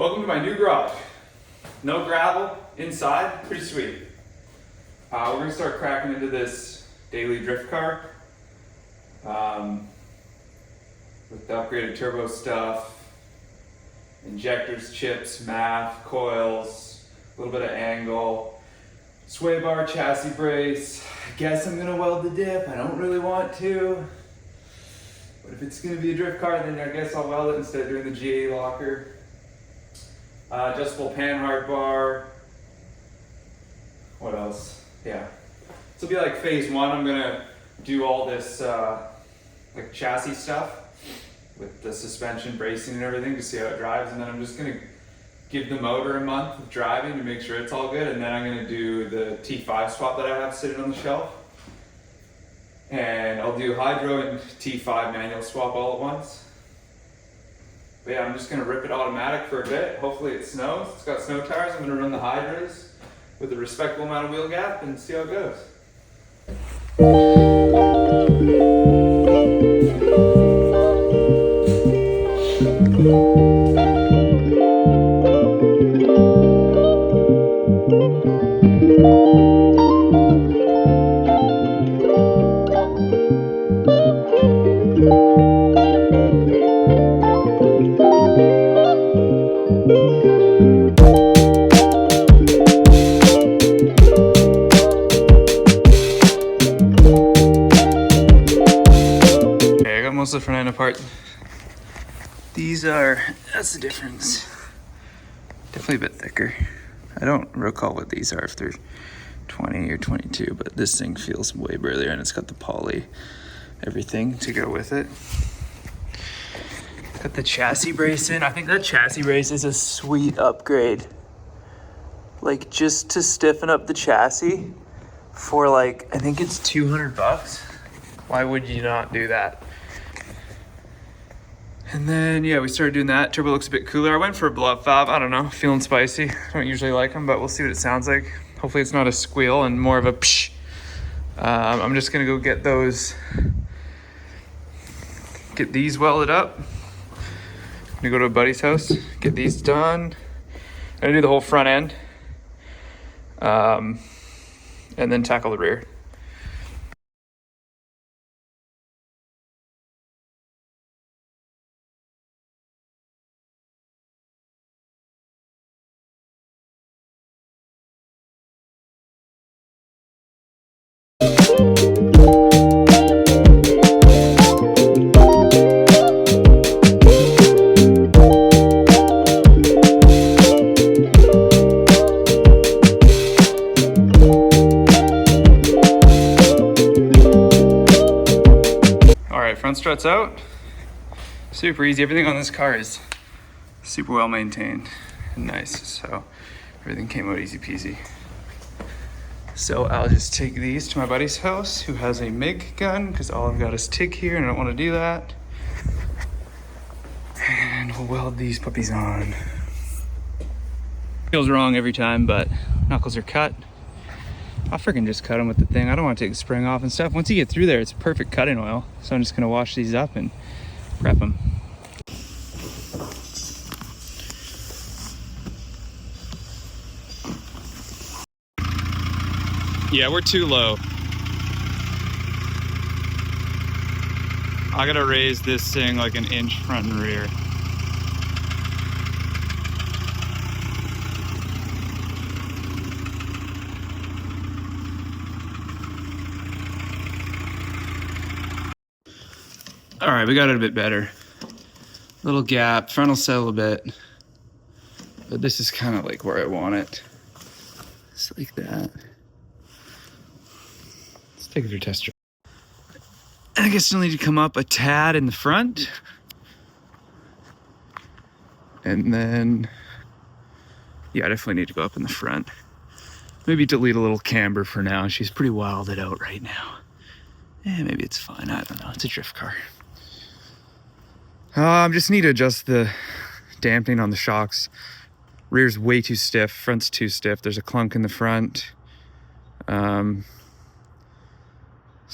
Welcome to my new garage. No gravel inside, pretty sweet. We're gonna start cracking into this daily drift car with the upgraded turbo stuff, injectors, chips, MAF, coils, a little bit of angle, sway bar, chassis brace. I guess I'm gonna weld the dip. I don't really want to, but if it's gonna be a drift car, then I guess I'll weld it instead of doing the GA locker. Adjustable pan hard bar. What else? Yeah. This will be like phase one. I'm gonna do all this like chassis stuff with the suspension, bracing and everything to see how it drives. And then I'm just gonna give the motor a month of driving to make sure it's all good. And then I'm gonna do the T5 swap that I have sitting on the shelf. And I'll do hydro and T5 manual swap all at once. But yeah, I'm just gonna rip it automatic for a bit. Hopefully it snows. It's got snow tires. I'm gonna run the hydros with a respectable amount of wheel gap and see how it goes. Most of the front end apart. These are, that's the difference. Definitely a bit thicker. I don't recall what these are, if they're 20 or 22, but this thing feels way burlier and it's got the poly, everything to go with it. Got the chassis brace in. I think that chassis brace is a sweet upgrade. Like just to stiffen up the chassis for like, I think it's 200 bucks. Why would you not do that? And then, yeah, we started doing that. Turbo looks a bit cooler. I went for a blow-up valve. I don't know, feeling spicy. I don't usually like them, but we'll see what it sounds like. Hopefully it's not a squeal and more of a psh. I'm just gonna go get these welded up. I'm gonna go to a buddy's house, get these done. I'm gonna do the whole front end. And then tackle the rear. Front struts out, super easy. Everything on this car is super well maintained and nice, so everything came out easy peasy. So I'll just take these to my buddy's house who has a MIG gun, because all I've got is TIG here and I don't want to do that. And we'll weld these puppies on. Feels wrong every time, but knuckles are cut. I'll freaking just cut them with the thing. I don't want to take the spring off and stuff. Once you get through there, it's perfect cutting oil. So I'm just gonna wash these up and prep them. Yeah, we're too low. I gotta raise this thing like an inch front and rear. All right, we got it a bit better. Little gap, front will settle a bit, but this is kind of like where I want it. Just like that. Let's take it for a test drive. I guess still need to come up a tad in the front. And then, yeah, I definitely need to go up in the front. Maybe delete a little camber for now. She's pretty wilded out right now. Yeah, maybe it's fine, I don't know, it's a drift car. Just need to adjust the dampening on the shocks. Rear's way too stiff, front's too stiff. There's a clunk in the front. So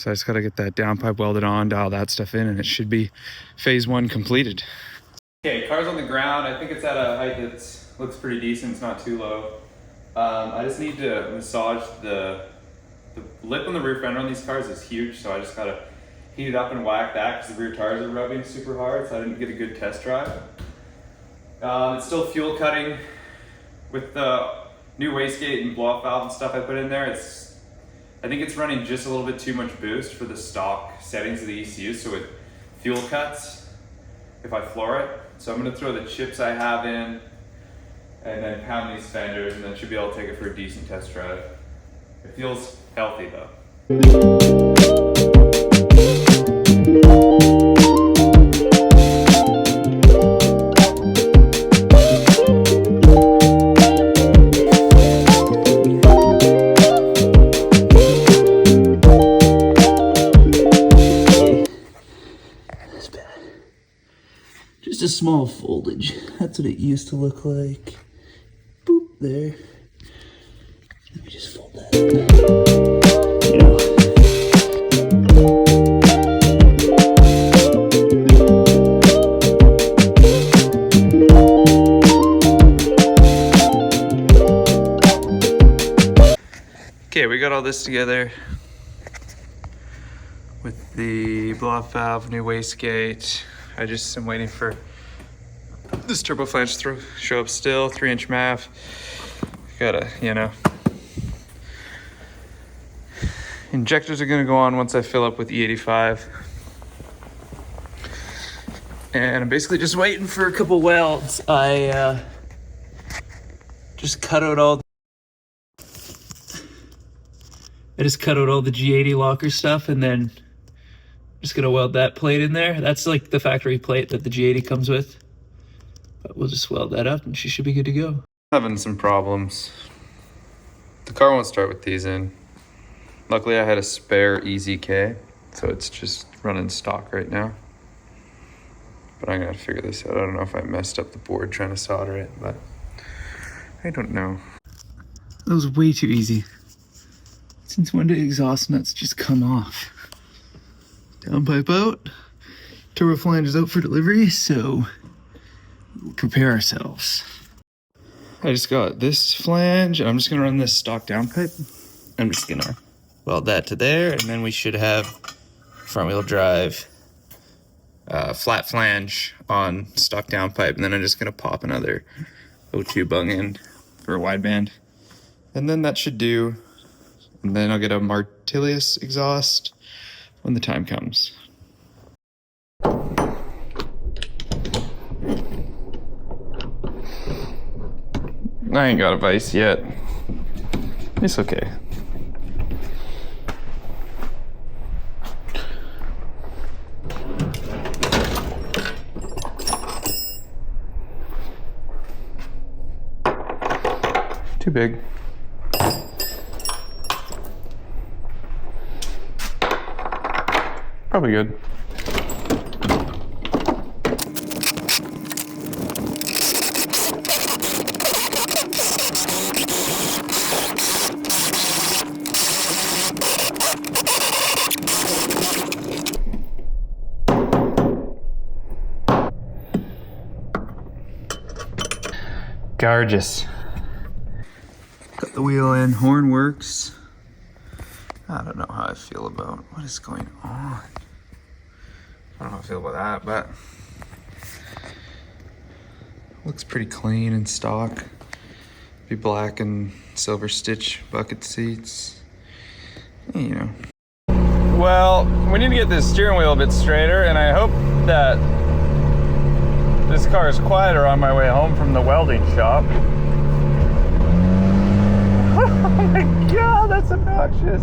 I just gotta get that downpipe welded on, dial that stuff in, and it should be phase one completed. Okay, car's on the ground. I think it's at a height that looks pretty decent. It's not too low. I just need to massage the lip on the rear fender on these cars is huge, so I just gotta heat it up and whack that because the rear tires are rubbing super hard, so I didn't get a good test drive. It's still fuel cutting with the new wastegate and blow-off valve and stuff I put in there. I think it's running just a little bit too much boost for the stock settings of the ECU, so it fuel cuts if I floor it. So I'm gonna throw the chips I have in and then pound these fenders, and then should be able to take it for a decent test drive. It feels healthy though. That's bad. Just a small foldage. That's what it used to look like. Boop, there. Let me just fold that up. You know. Okay, we got all this together with the blow-off valve, new wastegate. I just am waiting for this turbo flange to show up still, 3-inch MAF. Gotta, you know. Injectors are gonna go on once I fill up with E85. And I'm basically just waiting for a couple welds. I just cut out all the G80 locker stuff, and then just gonna weld that plate in there. That's like the factory plate that the G80 comes with. But we'll just weld that up and she should be good to go. Having some problems. The car won't start with these in. Luckily I had a spare EZK, so it's just running stock right now. But I'm gonna figure this out. I don't know if I messed up the board trying to solder it, but I don't know. That was way too easy. Since when did exhaust nuts just come off? Downpipe out, turbo flange is out for delivery, so we'll prepare ourselves. I just got this flange. I'm just gonna run this stock downpipe. I'm just gonna weld that to there, and then we should have front wheel drive flat flange on stock downpipe, and then I'm just gonna pop another O2 bung in for a wideband. And then that should do. And then I'll get a Martilius exhaust when the time comes. I ain't got a vise yet. It's okay. Too big. Probably good. Gorgeous. Got the wheel in, horn works. I don't know how I feel about what is going on. I don't know how I feel about that, but looks pretty clean and stock. Be black and silver stitch bucket seats. You know. Well, we need to get this steering wheel a bit straighter, and I hope that this car is quieter on my way home from the welding shop. Oh my god, that's obnoxious.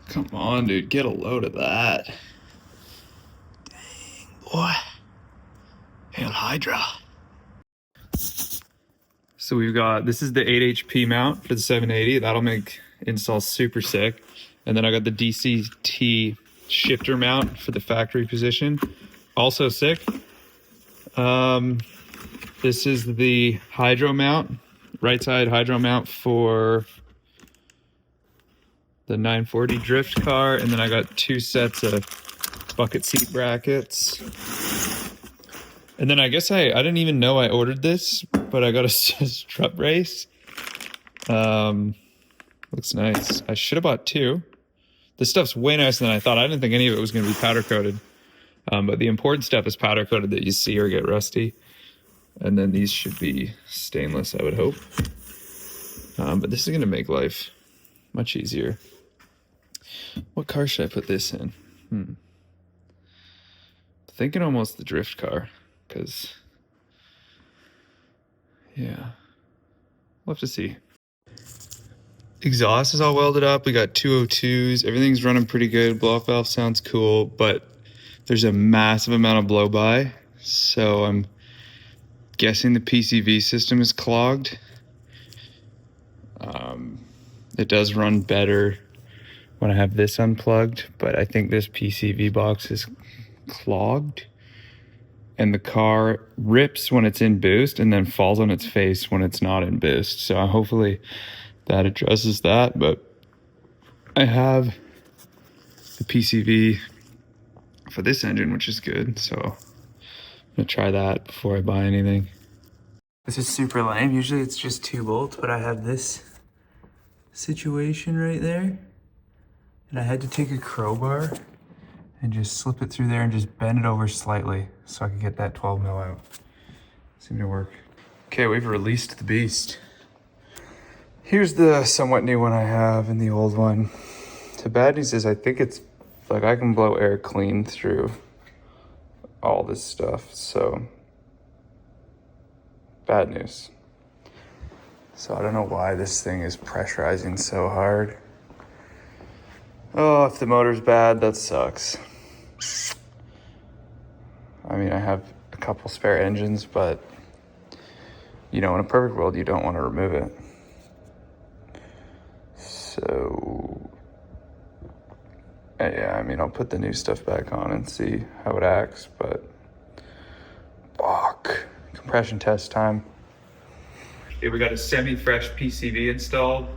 Come on, dude, get a load of that. Dang, boy. Hail Hydra. So we've got, this is the 8 HP mount for the 780. That'll make install super sick. And then I got the DCT shifter mount for the factory position. Also sick. This is the hydro mount, right side hydro mount for the 940 drift car, and then I got 2 sets of bucket seat brackets. And then I guess I didn't even know I ordered this, but I got a strut brace. Looks nice. I should have bought 2. This stuff's way nicer than I thought. I didn't think any of it was going to be powder coated. But the important stuff is powder coated that you see or get rusty. And then these should be stainless, I would hope. But this is going to make life much easier. What car should I put this in? Thinking almost the drift car, because, yeah, we'll have to see. Exhaust is all welded up. We got 202s. Everything's running pretty good. Blow-off valve sounds cool, but there's a massive amount of blow-by, so I'm guessing the PCV system is clogged. It does run better when I have this unplugged, but I think this PCV box is clogged, and the car rips when it's in boost and then falls on its face when it's not in boost. So hopefully that addresses that, but I have the PCV for this engine, which is good, so I'm gonna try that before I buy anything. This is super lame. Usually it's just 2 bolts, but I have this situation right there, and I had to take a crowbar and just slip it through there and just bend it over slightly so I could get that 12 mil out. Seemed to work. Okay, we've released the beast. Here's the somewhat new one I have and the old one. The bad news is I think it's like I can blow air clean through all this stuff, so bad news. So I don't know why this thing is pressurizing so hard. Oh, if the motor's bad, that sucks. I mean, I have a couple spare engines, but you know, in a perfect world, you don't want to remove it. So yeah, I mean, I'll put the new stuff back on and see how it acts, but fuck. Compression test time. Okay, we got a semi-fresh PCV installed.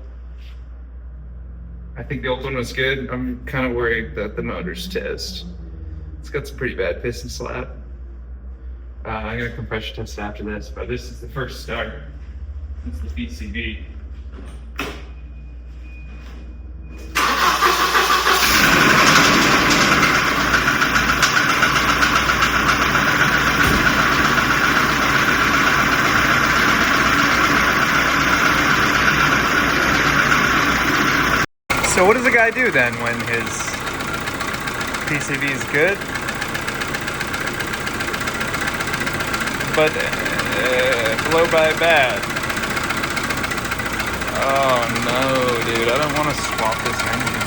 I think the old one was good. I'm kind of worried that the motor's toast. It's got some pretty bad piston slap. I'm gonna compression test it after this, but this is the first start. It's the PCV. So what does the guy do then when his PCV is good, but blow by bad? Oh no, dude, I don't want to swap this engine.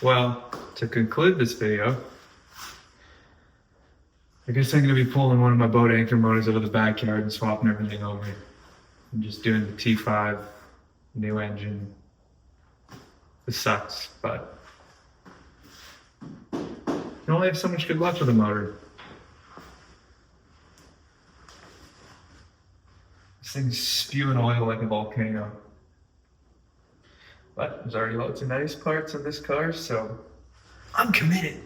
Well, to conclude this video, I guess I'm going to be pulling one of my boat anchor motors out of the backyard and swapping everything over. I'm just doing the T5, new engine. This sucks, but you only have so much good luck with a motor. This thing's spewing oil like a volcano. But there's already loads of nice parts of this car, so I'm committed.